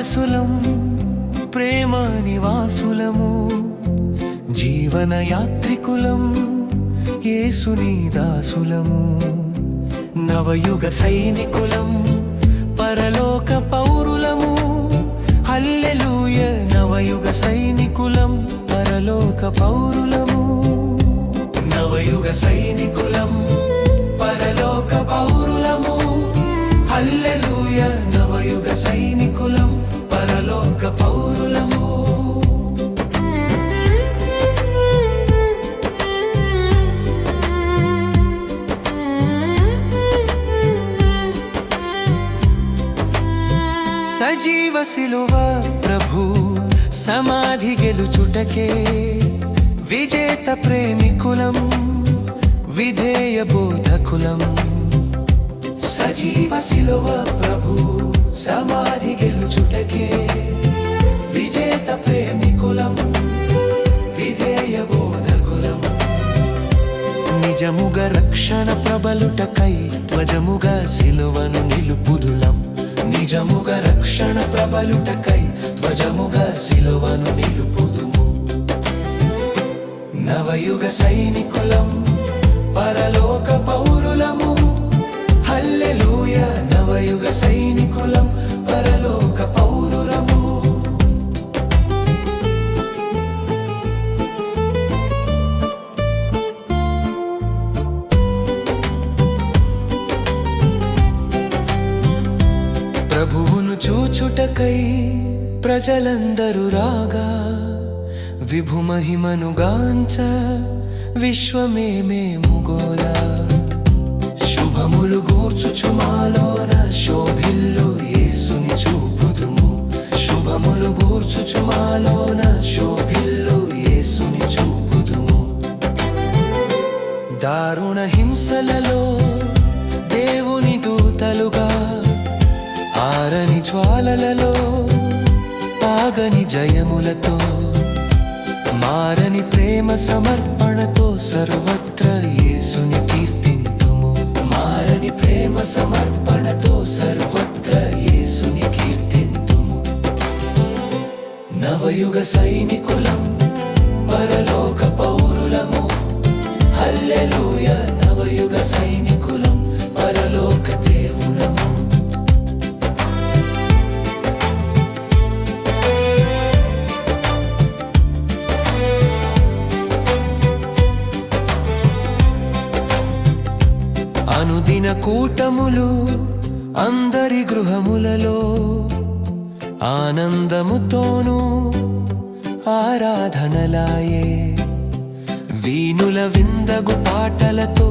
వారసులం ప్రేమ నివాసులము జీవన యాత్రికులం యేసుని దాసులము నవయుగ సైనికులం పరలోక పౌరులము హల్లెలూయా నవయుగ సైనికులం పరలోక పౌరులము నవయుగ సైనికులం పరలోక పౌరులము హల్లెలూయా నవయుగ సైనికులం పరలోక పౌరులము సజీవ శిలువ ప్రభు సమాధి గెలుచుటకే విజేత ప్రేమికులం విధేయ బోధకులం సజీవ శిలువ ప్రభు సమాధి గెలుచుటకే విజేత ప్రేమికులం విధేయ బోధకులం నిజముగా రక్షణ ప్రబలుటకై ధ్వజముగా శిలువను నిలుపుదులం నిజముగా రక్షణ ప్రబలుటకై ధ్వజముగా శిలువను నిలుపుదుము నవయుగ సైనికులం పరలోక పౌరులము హల్లెలూయా నవయుగ సైనికులం పరలోక పౌరులము ప్రభువును చూచుటకై ప్రజలందరూ రాగా విభు మహిమను గాంచ విశ్వమే మేముగోలా శుభములు గూర్చుచు మాలోన శోభిల్లు యేసుని చూపుదుము శుభములు గూర్చుచు మాలోన శోభిల్లు యేసుని చూపుదుము దారుణ హింసలలో దేవుని దూతలుగా ఆరని జ్వాలలలో ఆగని జయములతో మారని ప్రేమ సమర్పణతో సర్వత్ర యేసుని కీర్తింతుము మారని ప్రేమ సమర్పణతో సర్వత్ర యేసుని కీర్తింతుము నవయుగ సైనికులం పరలోక పౌరులము హల్లెలూయా నవయుగ సైనికులం పరలోక దేవులము అనుదిన కూటములు అందరి గృహములలో ఆనందముతోనూ ఆరాధనలాయే వీణుల విందగు పాటలతో